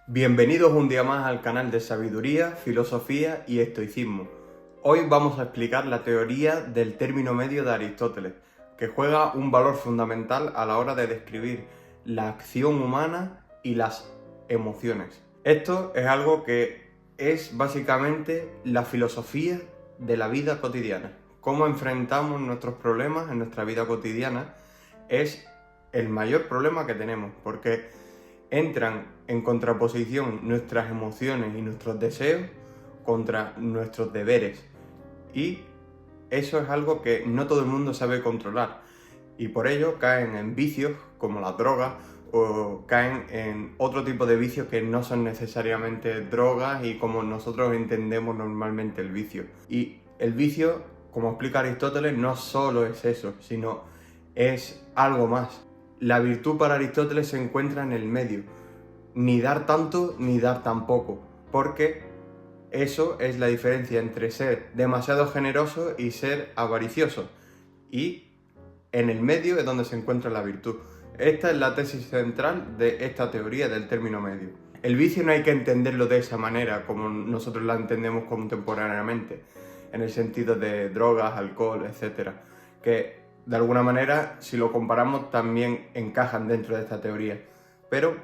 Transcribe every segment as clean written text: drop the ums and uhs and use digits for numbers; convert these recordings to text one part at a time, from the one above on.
Bienvenidos un día más al canal de Sabiduría, Filosofía y Estoicismo. Hoy vamos a explicar la teoría del término medio de Aristóteles, que juega un valor fundamental a la hora de describir la acción humana y las emociones. Esto es algo que es básicamente la filosofía de la vida cotidiana. Cómo enfrentamos nuestros problemas en nuestra vida cotidiana es el mayor problema que tenemos, porque entran en contraposición nuestras emociones y nuestros deseos contra nuestros deberes. Y eso es algo que no todo el mundo sabe controlar. Y por ello caen en vicios como las drogas o caen en otro tipo de vicios que no son necesariamente drogas y como nosotros entendemos normalmente el vicio. Y el vicio, como explica Aristóteles, no solo es eso, sino es algo más. La virtud para Aristóteles se encuentra en el medio, ni dar tanto ni dar tan poco, porque eso es la diferencia entre ser demasiado generoso y ser avaricioso, y en el medio es donde se encuentra la virtud. Esta es la tesis central de esta teoría del término medio. El vicio no hay que entenderlo de esa manera como nosotros la entendemos contemporáneamente, en el sentido de drogas, alcohol, etcétera, que de alguna manera, si lo comparamos, también encajan dentro de esta teoría, pero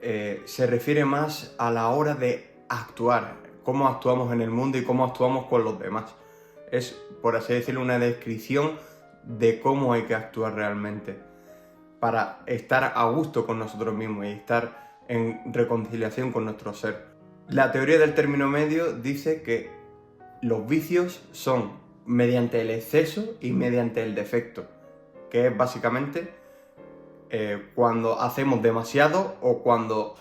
se refiere más a la hora de actuar, cómo actuamos en el mundo y cómo actuamos con los demás. Es, por así decirlo, una descripción de cómo hay que actuar realmente para estar a gusto con nosotros mismos y estar en reconciliación con nuestro ser. La teoría del término medio dice que los vicios son mediante el exceso y mediante el defecto, que es básicamente cuando hacemos demasiado o cuando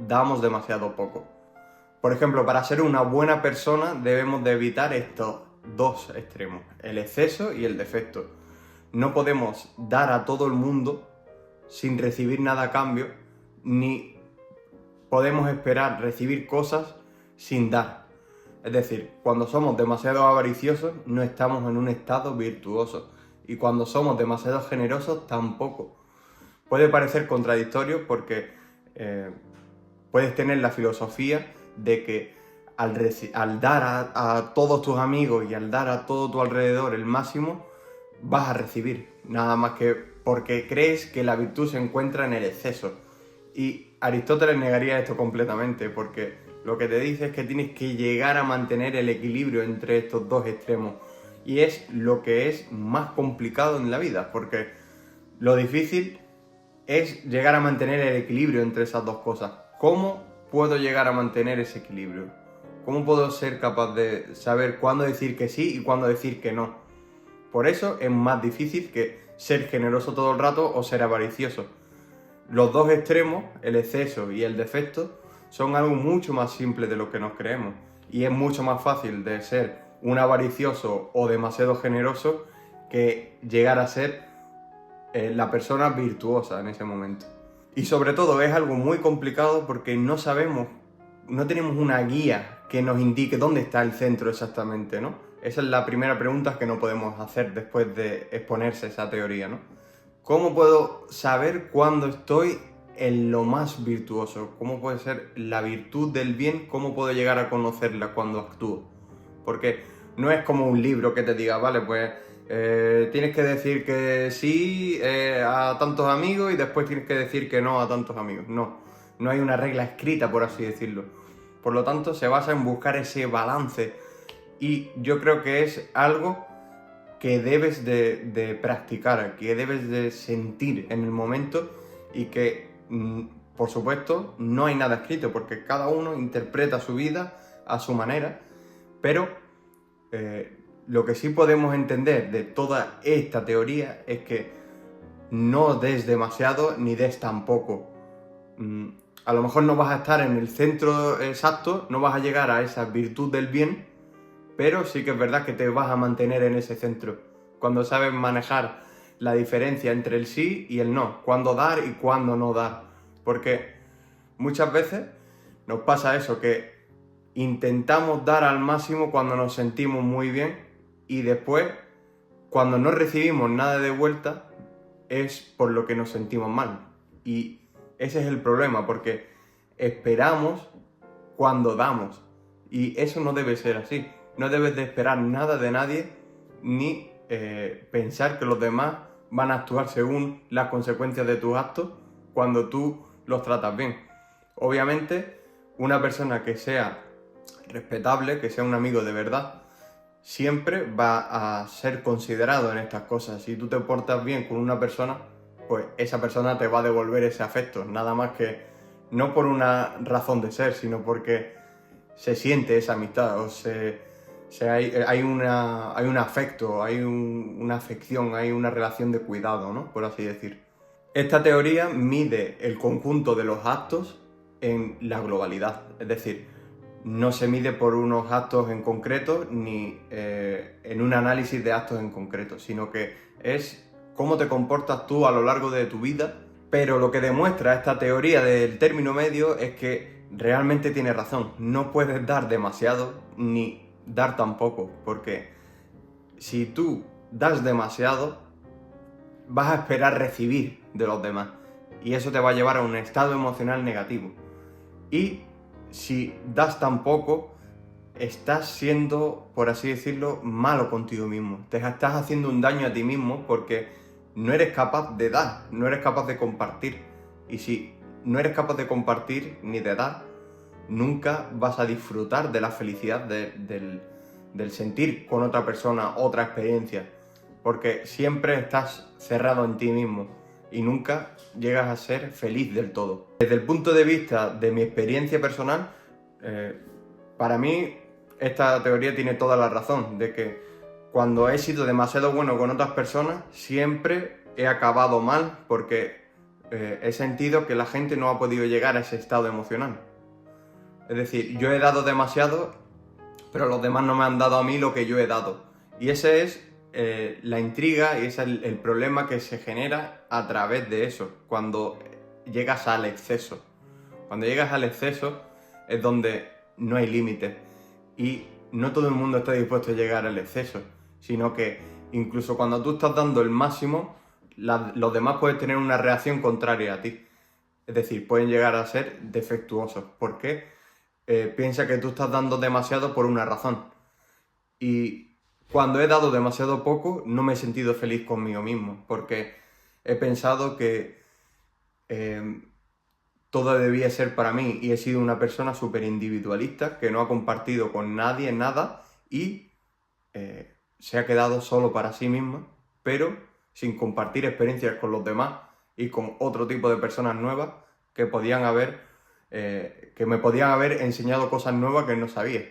damos demasiado poco. Por ejemplo, para ser una buena persona debemos de evitar estos dos extremos, el exceso y el defecto. No podemos dar a todo el mundo sin recibir nada a cambio, ni podemos esperar recibir cosas sin dar. Es decir, cuando somos demasiado avariciosos no estamos en un estado virtuoso, y cuando somos demasiado generosos tampoco. Puede parecer contradictorio porque puedes tener la filosofía de que al dar a todos tus amigos y al dar a todo tu alrededor el máximo, vas a recibir, nada más que porque crees que la virtud se encuentra en el exceso. Y Aristóteles negaría esto completamente, porque lo que te dice es que tienes que llegar a mantener el equilibrio entre estos dos extremos. Y es lo que es más complicado en la vida, porque lo difícil es llegar a mantener el equilibrio entre esas dos cosas. ¿Cómo puedo llegar a mantener ese equilibrio? ¿Cómo puedo ser capaz de saber cuándo decir que sí y cuándo decir que no? Por eso es más difícil que ser generoso todo el rato o ser avaricioso. Los dos extremos, el exceso y el defecto, son algo mucho más simple de lo que nos creemos. Y es mucho más fácil de ser un avaricioso o demasiado generoso que llegar a ser la persona virtuosa en ese momento. Y sobre todo es algo muy complicado porque no sabemos, no tenemos una guía que nos indique dónde está el centro exactamente, ¿no? Esa es la primera pregunta que no podemos hacer después de exponerse esa teoría, ¿no? ¿Cómo puedo saber cuándo estoy en lo más virtuoso? ¿Cómo puede ser la virtud del bien? ¿Cómo puedo llegar a conocerla cuando actúo? Porque no es como un libro que te diga, vale, pues tienes que decir que sí a tantos amigos y después tienes que decir que no a tantos amigos. No hay una regla escrita, por así decirlo. Por lo tanto, se basa en buscar ese balance, y yo creo que es algo que debes de practicar, que debes de sentir en el momento, y que, por supuesto, no hay nada escrito, porque cada uno interpreta su vida a su manera, pero lo que sí podemos entender de toda esta teoría es que no des demasiado ni des tan poco. A lo mejor no vas a estar en el centro exacto, no vas a llegar a esa virtud del bien, pero sí que es verdad que te vas a mantener en ese centro, cuando sabes manejar la diferencia entre el sí y el no, cuándo dar y cuándo no dar. Porque muchas veces nos pasa eso, que intentamos dar al máximo cuando nos sentimos muy bien, y después, cuando no recibimos nada de vuelta, es por lo que nos sentimos mal. Y ese es el problema, porque esperamos cuando damos. Y eso no debe ser así. No debes de esperar nada de nadie, ni pensar que los demás van a actuar según las consecuencias de tus actos cuando tú los tratas bien. Obviamente, una persona que sea respetable, que sea un amigo de verdad, siempre va a ser considerado en estas cosas. Si tú te portas bien con una persona, pues esa persona te va a devolver ese afecto, nada más que no por una razón de ser, sino porque se siente esa amistad, hay un afecto, hay una afección, hay una relación de cuidado, ¿no? Por así decir. Esta teoría mide el conjunto de los actos en la globalidad, es decir, no se mide por unos actos en concreto ni en un análisis de actos en concreto, sino que es cómo te comportas tú a lo largo de tu vida. Pero lo que demuestra esta teoría del término medio es que realmente tiene razón. No puedes dar demasiado ni dar tan poco, porque si tú das demasiado, vas a esperar recibir de los demás y eso te va a llevar a un estado emocional negativo. Y si das tan poco, estás siendo, por así decirlo, malo contigo mismo. Te estás haciendo un daño a ti mismo porque no eres capaz de dar, no eres capaz de compartir. Y si no eres capaz de compartir ni de dar, nunca vas a disfrutar de la felicidad del sentir con otra persona otra experiencia. Porque siempre estás cerrado en ti mismo y nunca llegas a ser feliz del todo. Desde el punto de vista de mi experiencia personal, para mí esta teoría tiene toda la razón, de que cuando he sido demasiado bueno con otras personas, siempre he acabado mal porque he sentido que la gente no ha podido llegar a ese estado emocional. Es decir, yo he dado demasiado, pero los demás no me han dado a mí lo que yo he dado. Y ese es la intriga y ese es el problema que se genera a través de eso, cuando llegas al exceso. Cuando llegas al exceso es donde no hay límites y no todo el mundo está dispuesto a llegar al exceso, sino que incluso cuando tú estás dando el máximo, los demás pueden tener una reacción contraria a ti. Es decir, pueden llegar a ser defectuosos. ¿Por qué? Piensa que tú estás dando demasiado por una razón. Y cuando he dado demasiado poco, no me he sentido feliz conmigo mismo, porque he pensado que todo debía ser para mí y he sido una persona súper individualista que no ha compartido con nadie nada y se ha quedado solo para sí misma, pero sin compartir experiencias con los demás y con otro tipo de personas nuevas que me podían haber enseñado cosas nuevas que no sabía.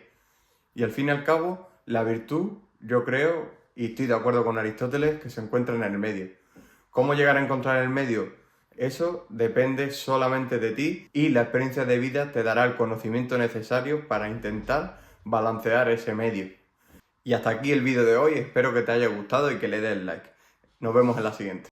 Y al fin y al cabo, la virtud, yo creo, y estoy de acuerdo con Aristóteles, que se encuentra en el medio. ¿Cómo llegar a encontrar el medio? Eso depende solamente de ti y la experiencia de vida te dará el conocimiento necesario para intentar balancear ese medio. Y hasta aquí el vídeo de hoy, espero que te haya gustado y que le des like. Nos vemos en la siguiente.